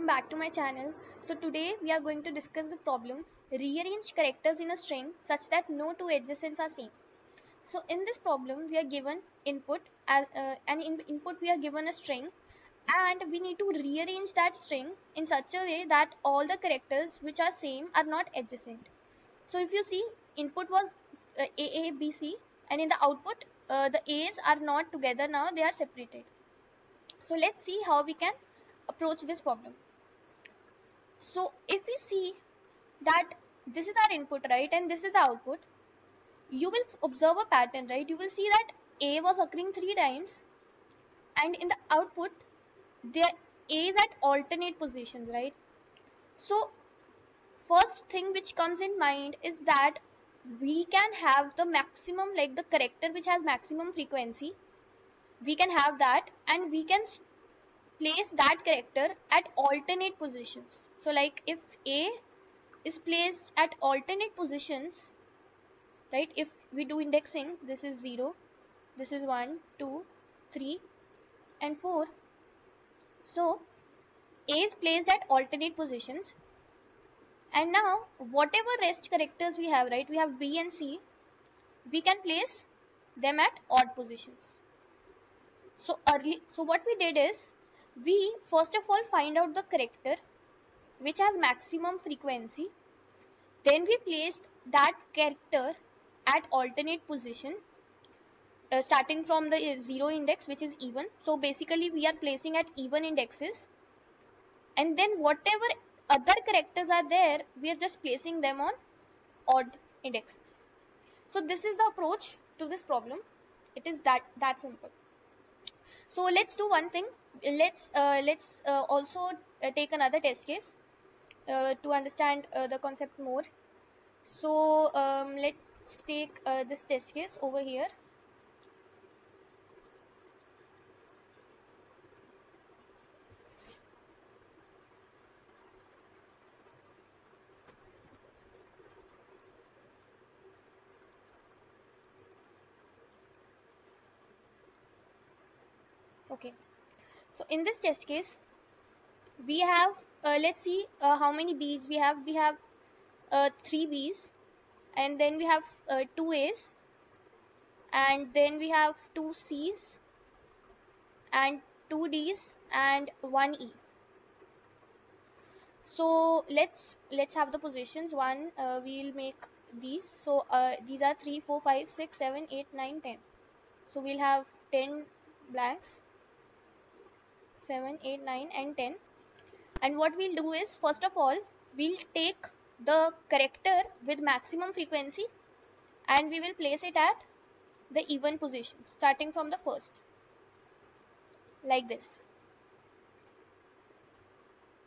welcome back to my channel. So today we are going to discuss the problem rearrange characters in a string such that no two adjacents are same. So in this problem we are given input and in input we are given a string and we need to rearrange that string in such a way that all the characters which are same are not adjacent. So if you see input was A B C and in the output the A's are not together, now they are separated. So let's see how we can approach this problem. So if we see that this is our input, right, and this is the output, you will observe a pattern, right? You will see that A was occurring 3 times and in the output there A is at alternate positions, right? So first thing which comes in mind is that we can have the maximum, like the character which has maximum frequency, we can have that and we can place that character at alternate positions. So like if A is placed at alternate positions, right? If we do indexing, this is 0, this is 1, 2, 3 and 4. So A is placed at alternate positions and now whatever rest characters we have, right? We have B and C, we can place them at odd positions. So what we did is we first of all find out the character which has maximum frequency. Then we placed that character at alternate position starting from the 0 index, which is even. So basically we are placing at even indexes and then whatever other characters are there, we are just placing them on odd indexes. So this is the approach to this problem. It is that simple. So let's do one thing. Let's also take another test case to understand the concept more. So let's take this test case over here. Okay, so in this test case we have let's see how many B's we have. We have 3 B's and then we have 2 A's and then we have 2 C's and 2 D's and 1 E. So let's have the positions. One we'll make these. So these are 3, 4, 5, 6, 7, 8, 9, 10. So we'll have 10 blanks, 7, 8, 9 and 10. And what we'll do is first of all we'll take the character with maximum frequency and we will place it at the even position starting from the first, like this.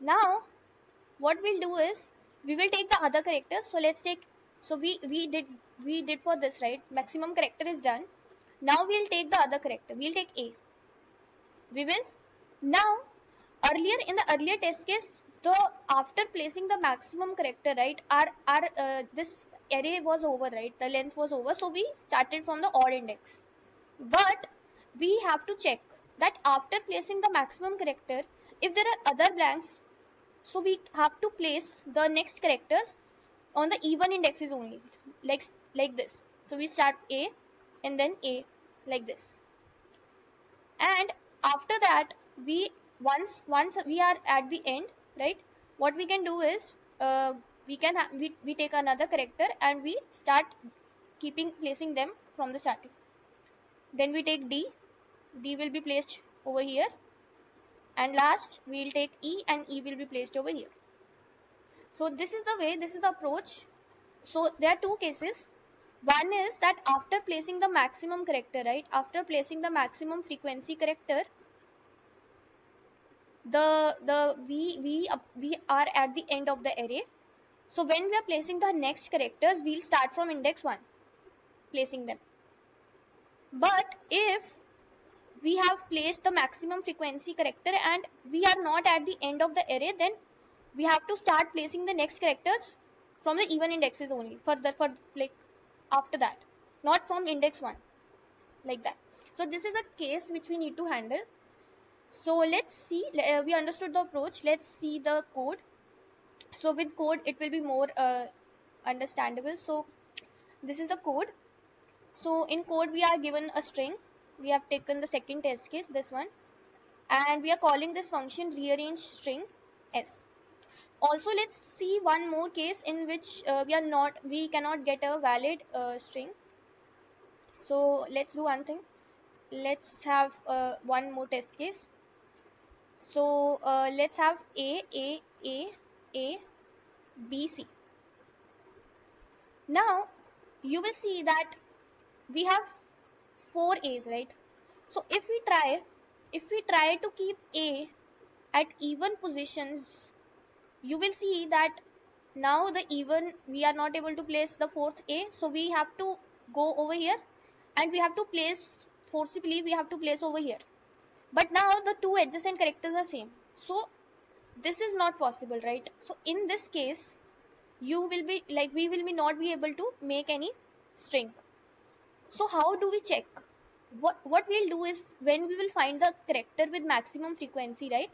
Now what we'll do is we will take the other characters. So let's take, so we did for this, right? Maximum character is done. Now we'll take the other character. We'll take A. We will now earlier in the earlier test case, the after placing the maximum character, right, our this array was over, right? The length was over, so we started from the odd index. But we have to check that after placing the maximum character, if there are other blanks, so we have to place the next characters on the even indexes only, like this. So we start A and then A, like this. And after that we once we are at the end, right, what we can do is we take another character and we start keeping placing them from the starting. Then we take D will be placed over here and last we'll take E and E will be placed over here. So this is the way, this is the approach. So there are two cases. One is that after placing the maximum character, right, after placing the maximum frequency character, we are at the end of the array. So when we are placing the next characters, we'll start from index 1 placing them. But if we have placed the maximum frequency character and we are not at the end of the array, then we have to start placing the next characters from the even indexes only, for like after that, not from index 1, like that. So this is a case which we need to handle. So let's see, we understood the approach. Let's see the code. So with code it will be more understandable. So this is the code. So in code we are given a string. We have taken the second test case, this one, and we are calling this function rearrange string s. Also let's see one more case in which we cannot get a valid string. So let's do one thing. Let's have one more test case. So let's have a b c. Now you will see that we have four a's, right? So if we try to keep a at even positions, you will see that now the even we are not able to place the fourth a, so we have to go over here and we have to place forcibly, we have to place over here. But now the two adjacent characters are same, so this is not possible, right? So in this case you will be like we will be not be able to make any string. So how do we check? What we'll do is, when we will find the character with maximum frequency, right,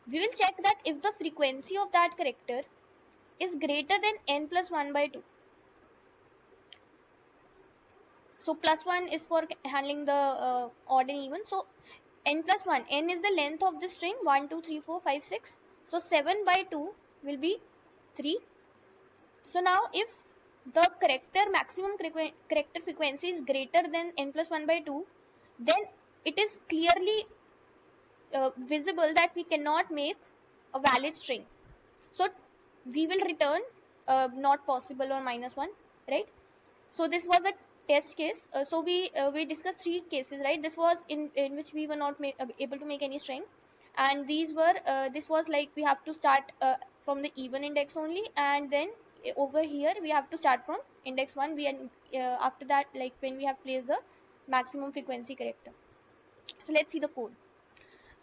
we will check that if the frequency of that character is greater than n plus 1 by 2. So plus 1 is for handling the odd and even. So n plus 1, n is the length of the string, 1 2 3 4 5 6. So 7 by 2 will be 3. So now if the character maximum character frequency is greater than n plus 1 by 2, then it is clearly visible that we cannot make a valid string. So we will return not possible or -1, right? So this was a test case. So we discussed three cases, right? This was in which we were not able to make any string, and these were this was like we have to start from the even index only, and then over here we have to start from index 1. We after that, like when we have placed the maximum frequency character. So let's see the code.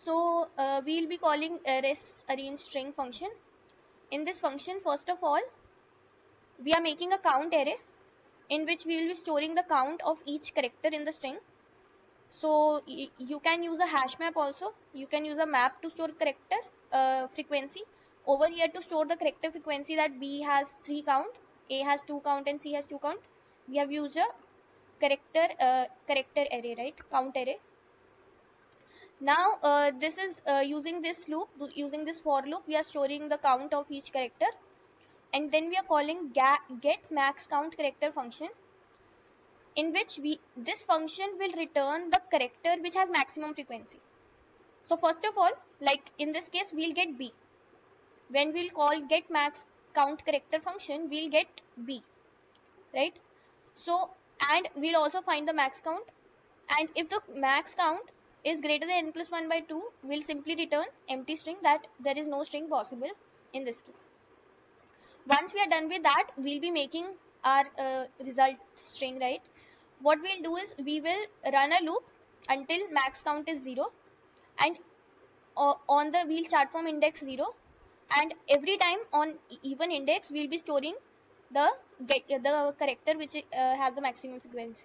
So we'll be calling res arrange string function. In this function, first of all, we are making a count array in which we will be storing the count of each character in the string. So you can use a hash map also. You can use a map to store character frequency. Over here, to store the character frequency, that B has 3 count, A has 2 count, and C has 2 count, we have used a character array, right? Count array. Now this is using this loop, using this for loop, we are storing the count of each character, and then we are calling get max count character function, in which this function will return the character which has maximum frequency. So first of all, like in this case, we'll get B. When we'll call get max count character function, we'll get B, right? So, and we'll also find the max count, and if the max count is greater than n plus 1 by 2, we'll simply return empty string, that there is no string possible in this case. Once we are done with that, we'll be making our result string, right? What we'll do is we will run a loop until max count is 0, and on the we'll start from index 0, and every time on even index we'll be storing the character which has the maximum frequency.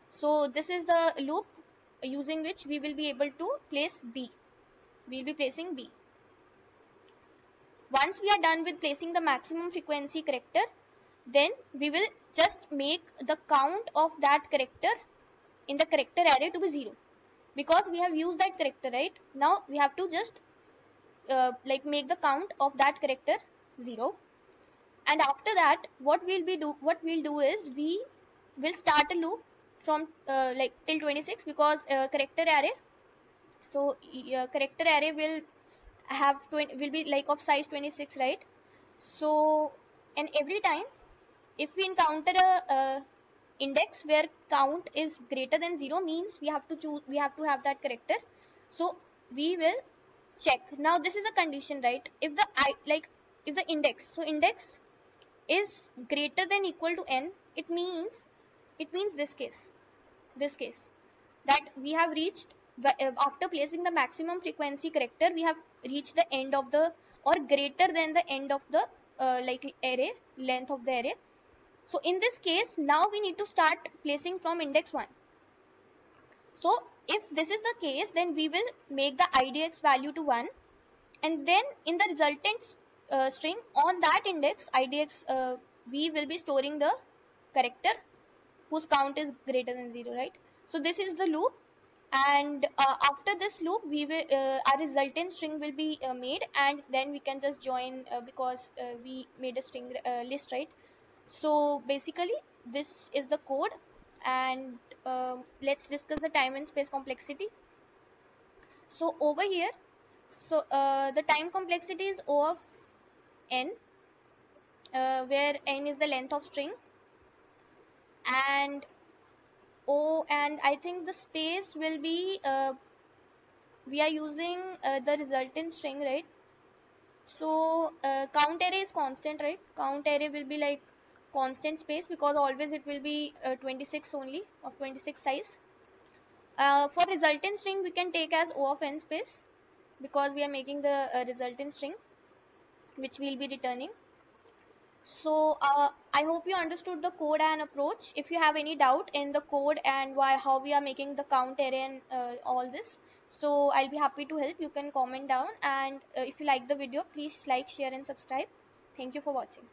So this is the loop using which we will be able to place B. We'll be placing B. Once we are done with placing the maximum frequency character, then we will just make the count of that character in the character array to be 0, because we have used that character, right? Now we have to just like make the count of that character 0, and after that what we'll do is we will start a loop from like till 26, because character array, so character array will have will be like of size 26, right? So, and every time if we encounter a index where count is greater than 0, means we have to have that character. So we will check. Now this is a condition, right? If the index is greater than equal to n, it means this case that we have reached after placing the maximum frequency character, we have reached the end of the, or greater than the end of the like array, length of the array. So in this case, now we need to start placing from index 1. So if this is the case, then we will make the idx value to 1, and then in the resultant string on that index idx, we will be storing the character whose count is greater than 0, right? So this is the loop, and after this loop we will our resultant string will be made, and then we can just join because we made a string list, right? So basically this is the code, and let's discuss the time and space complexity. So over here, so the time complexity is O of n, where n is the length of string, and and I think the space will be we are using the resultant string, right? So count array is constant, right? Count array will be like constant space because always it will be 26 only, of 26 size. For resultant string we can take as O of n space because we are making the resultant string which we will be returning. So I hope you understood the code and approach. If you have any doubt in the code and why how we are making the count array and all this, so I'll be happy to help. You can comment down, and if you like the video, please like, share and subscribe. Thank you for watching.